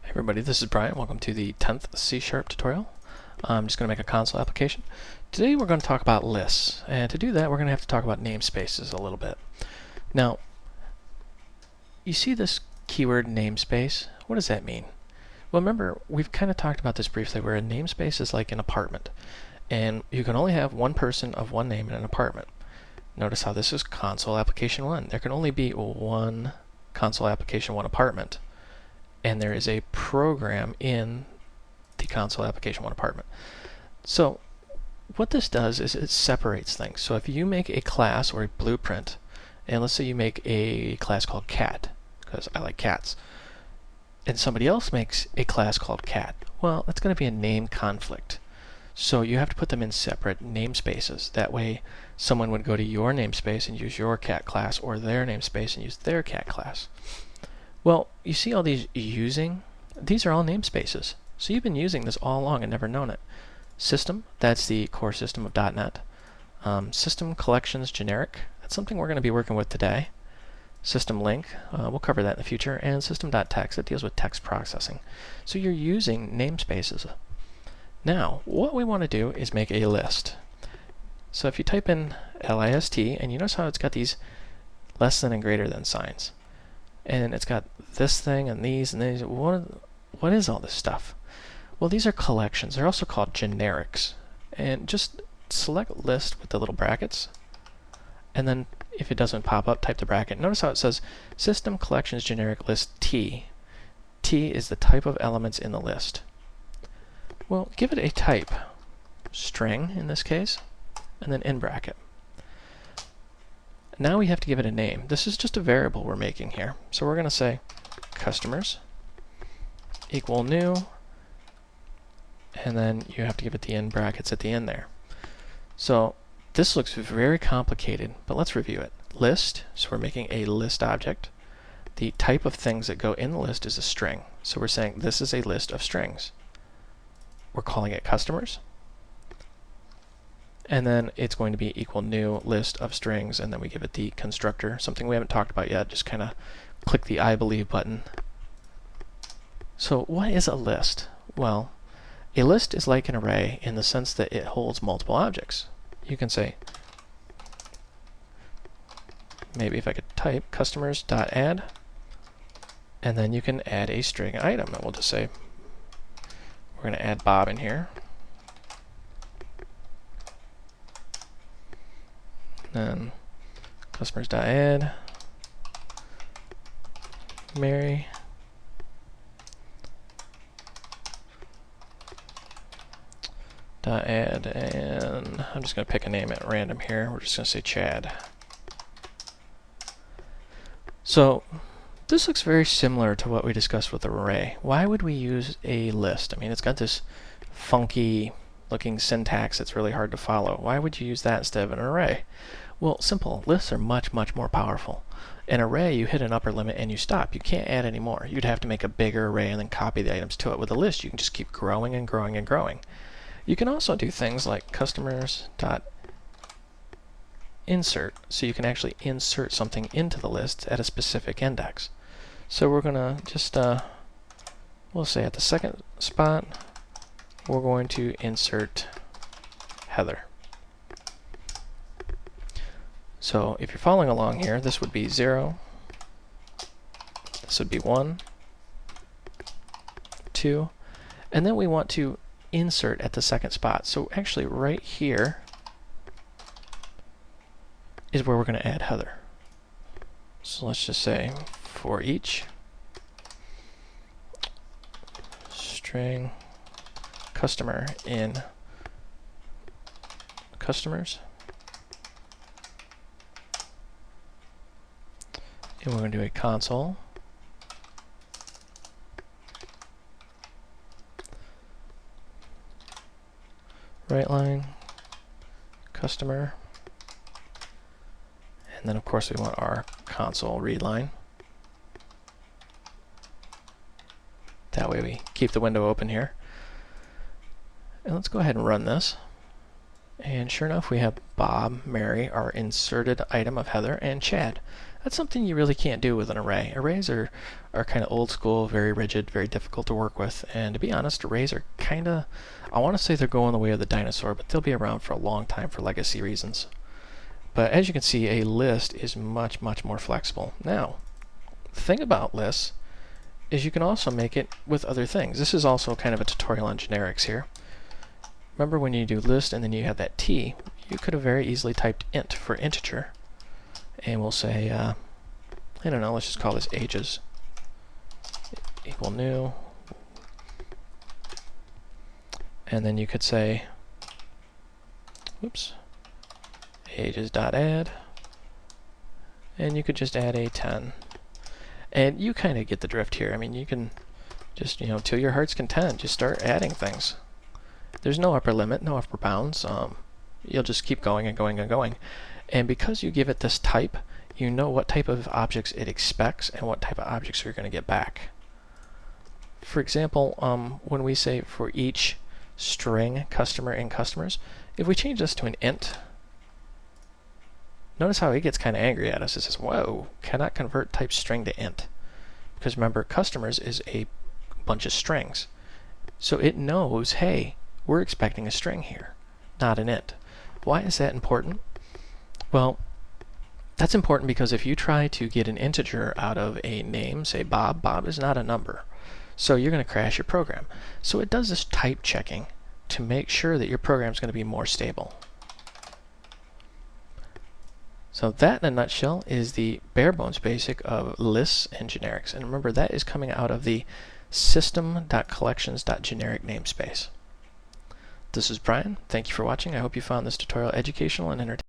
Hey everybody, this is Brian. Welcome to the 10th C# tutorial. I'm just going to make a console application. Today we're going to talk about lists, and to do that we're going to have to talk about namespaces a little bit. Now, you see this keyword namespace? What does that mean? Well, remember, we've kind of talked about this briefly, where a namespace is like an apartment, and you can only have one person of one name in an apartment. Notice how this is console application 1. There can only be one console application 1 apartment, and there is a program in the console application 1 apartment. So what this does is it separates things. So if you make a class or a blueprint, and let's say you make a class called cat, because I like cats, and somebody else makes a class called cat, well, that's going to be a name conflict. So you have to put them in separate namespaces. That way someone would go to your namespace and use your cat class, or their namespace and use their cat class. Well, you see all these using? These are all namespaces. So you've been using this all along and never known it. System, that's the core system of .NET. System collections generic, that's something we're going to be working with today. System link, we'll cover that in the future. And system.text, that deals with text processing. So you're using namespaces. Now, what we want to do is make a list. So if you type in list, and you notice how it's got these less than and greater than signs. And it's got this thing and these and these. What is all this stuff? Well, these are collections. They're also called generics. And just select list with the little brackets. And then if it doesn't pop up, type the bracket. Notice how it says system collections generic list T. T is the type of elements in the list. Well, give it a type. String in this case. And then in bracket. Now we have to give it a name. This is just a variable we're making here. So we're going to say customers equal new, and then you have to give it the in brackets at the end there. So this looks very complicated, but let's review it. List, so we're making a list object. The type of things that go in the list is a string. So we're saying this is a list of strings. We're calling it customers. And then it's going to be equal new list of strings, and then we give it the constructor, something we haven't talked about yet. Just kind of click the I believe button. So what is a list? Well, a list is like an array in the sense that it holds multiple objects. You can say, maybe if I could type customers.add, and then you can add a string item, and we'll just say we're going to add Bob in here. Then customers.add Mary, .add, and I'm just going to pick a name at random here. We're just going to say Chad. So this looks very similar to what we discussed with the array. Why would we use a list? I mean, it's got this funky looking syntax that's really hard to follow. Why would you use that instead of an array? Well, simple. Lists are much, much more powerful. An array, you hit an upper limit and you stop. You can't add any more. You'd have to make a bigger array and then copy the items to it. With a list, you can just keep growing and growing and growing. You can also do things like customers.insert, so you can actually insert something into the list at a specific index. So we're going to just, we'll say at the second spot, we're going to insert Heather. So if you're following along here, this would be 0, this would be 1, 2, and then we want to insert at the second spot. So actually right here is where we're going to add Heather. So let's just say for each string customer in customers, and we're going to do a console write line customer, and then of course we want our console read line. That way we keep the window open here. And let's go ahead and run this. And sure enough, we have Bob, Mary, our inserted item of Heather, and Chad. That's something you really can't do with an array. Arrays are kind of old school, very rigid, very difficult to work with, and to be honest, arrays are kind of, I want to say they're going the way of the dinosaur, but they'll be around for a long time for legacy reasons. But as you can see, a list is much, much more flexible. Now, the thing about lists is you can also make it with other things. This is also kind of a tutorial on generics here. Remember when you do list and then you have that T, you could have very easily typed int for integer. And we'll say, I don't know, let's just call this ages equal new. And then you could say, oops, ages.add. And you could just add a 10. And you kind of get the drift here. I mean, you can just, till your heart's content, just start adding things. There's no upper limit, no upper bounds. You'll just keep going and going and going. And because you give it this type, you know what type of objects it expects and what type of objects you're going to get back. For example, when we say for each string customer in customers, if we change this to an int, notice how it gets kind of angry at us. It says, whoa, cannot convert type string to int. Because remember, customers is a bunch of strings. So it knows, hey, we're expecting a string here, not an int. Why is that important? Well, that's important because if you try to get an integer out of a name, say Bob, Bob is not a number. So you're going to crash your program. So it does this type checking to make sure that your program is going to be more stable. So that, in a nutshell, is the bare bones basic of lists and generics. And remember, that is coming out of the system.collections.generic namespace. This is Brian. Thank you for watching. I hope you found this tutorial educational and entertaining.